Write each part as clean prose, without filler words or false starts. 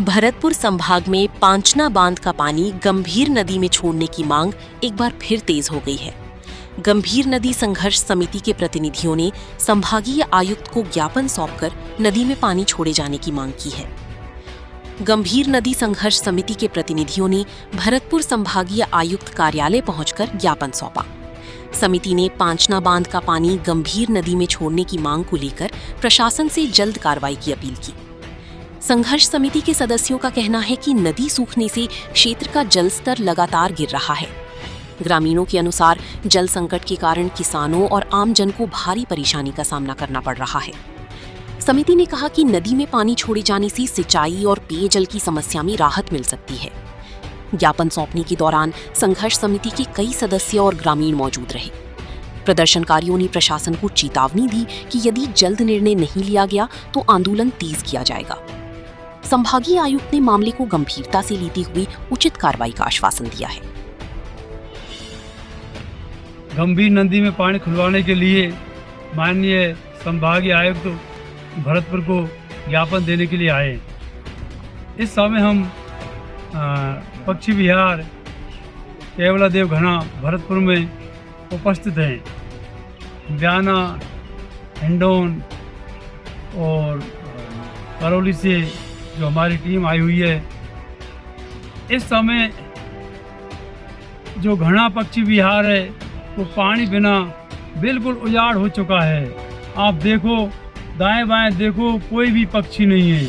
भरतपुर संभाग में पांचना बांध का पानी गंभीर नदी में छोड़ने की मांग एक बार फिर तेज हो गई है। गंभीर नदी संघर्ष समिति के प्रतिनिधियों ने संभागीय आयुक्त को ज्ञापन सौंपकर नदी में पानी छोड़े जाने की मांग की है। गंभीर नदी संघर्ष समिति के प्रतिनिधियों ने भरतपुर संभागीय आयुक्त कार्यालय पहुंचकर ज्ञापन सौंपा। समिति ने पांचना बांध का पानी गंभीर नदी में छोड़ने की मांग को लेकर प्रशासन से जल्द कार्रवाई की अपील की। संघर्ष समिति के सदस्यों का कहना है कि नदी सूखने से क्षेत्र का जल स्तर लगातार गिर रहा है। ग्रामीणों के अनुसार जल संकट के कारण किसानों और आमजन को भारी परेशानी का सामना करना पड़ रहा है। समिति ने कहा कि नदी में पानी छोड़े जाने से सिंचाई और पेयजल की समस्या में राहत मिल सकती है। ज्ञापन सौंपने के दौरान संघर्ष समिति के कई सदस्य और ग्रामीण मौजूद रहे। प्रदर्शनकारियों ने प्रशासन को चेतावनी दी कि यदि जल्द निर्णय नहीं लिया गया तो आंदोलन तेज किया जाएगा। संभागीय आयुक्त ने मामले को गंभीरता से लेते हुए उचित कार्रवाई का आश्वासन दिया है। गंभीर नदी में पानी खुलवाने के लिए माननीय संभागीय आयुक्त भरतपुर को ज्ञापन देने के लिए आए। इस समय हम पक्षी विहार केवलादेव घना भरतपुर में उपस्थित हैं। ब्याना, हिंडोन और करौली से जो हमारी टीम आई हुई है, इस समय जो घना पक्षी विहार है वो पानी बिना बिल्कुल उजाड़ हो चुका है। आप देखो, दाएं बाएं देखो, कोई भी पक्षी नहीं है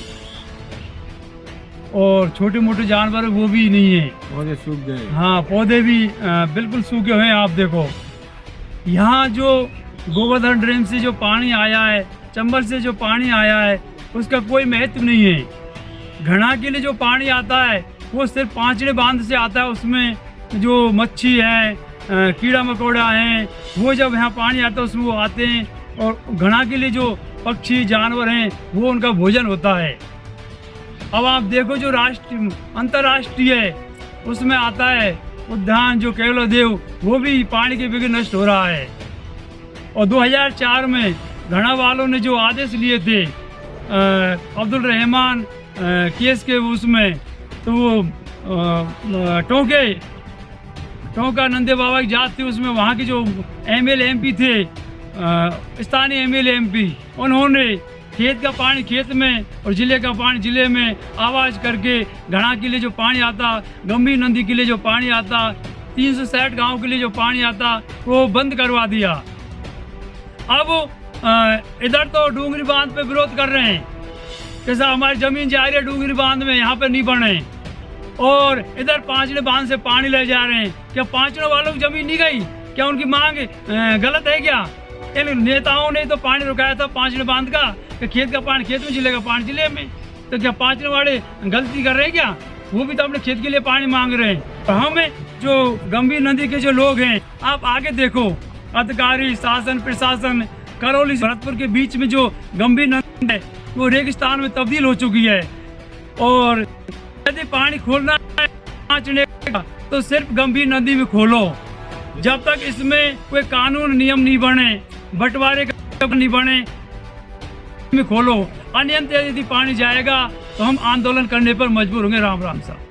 और छोटे मोटे जानवर वो भी नहीं है। पौधे सूख गए। हाँ, पौधे भी बिल्कुल सूखे हुए हैं। आप देखो, यहाँ जो गोवर्धन डैम से जो पानी आया है, चंबल से जो पानी आया है, उसका कोई महत्व नहीं है। घना के लिए जो पानी आता है वो सिर्फ पांचने बांध से आता है। उसमें जो मच्छी है, कीड़ा मकोड़ा हैं, वो जब यहाँ पानी आता है उसमें वो आते हैं और घना के लिए जो पक्षी जानवर हैं वो उनका भोजन होता है। अब आप देखो, जो राष्ट्रीय अंतर्राष्ट्रीय है उसमें आता है उद्यान जो केवलादेव, वो भी पानी के बगैर नष्ट हो रहा है। और 2004 में घना वालों ने जो आदेश लिए थे अब्दुल रहमान केस के उसमें, तो वो टोंका नंदे बाबा की जात थी, उसमें वहाँ के जो एमएलए एमपी थे, स्थानीय एमएलए एमपी, उन्होंने खेत का पानी खेत में और जिले का पानी जिले में आवाज़ करके घना के लिए जो पानी आता, गंभीर नदी के लिए जो पानी आता, 360 गांव के लिए जो पानी आता, वो बंद करवा दिया। अब इधर तो डूंगरी बांध पे विरोध कर रहे हैं, जैसा हमारी ज़मीन जा रही है डूंगरी बांध में, यहाँ पे नहीं बने, और इधर पांचने बांध से पानी ले जा रहे हैं। क्या पांचने वालों की ज़मीन नहीं गई? क्या उनकी मांग गलत है? क्या इन नेताओं ने तो पानी रुकाया था पांचने बांध का, कि खेत का पानी खेत में, जिले का पानी जिले में, तो क्या पांचने वाले गलती कर रहे हैं क्या? वो भी तो अपने खेत के लिए पानी मांग रहे हैं। तो हमें जो गंभीर नदी के जो लोग हैं, आप आगे देखो, अधिकारी, शासन, प्रशासन, करौली भरतपुर के बीच में जो गंभीर नदी है वो रेगिस्तान में तब्दील हो चुकी है। और यदि पानी खोलना है पांचने का तो सिर्फ गंभीर नदी में खोलो। जब तक इसमें कोई कानून नियम नहीं बने, बंटवारे का नहीं बने, में खोलो। अनियंत्रित यदि पानी जाएगा तो हम आंदोलन करने पर मजबूर होंगे। राम राम साहब।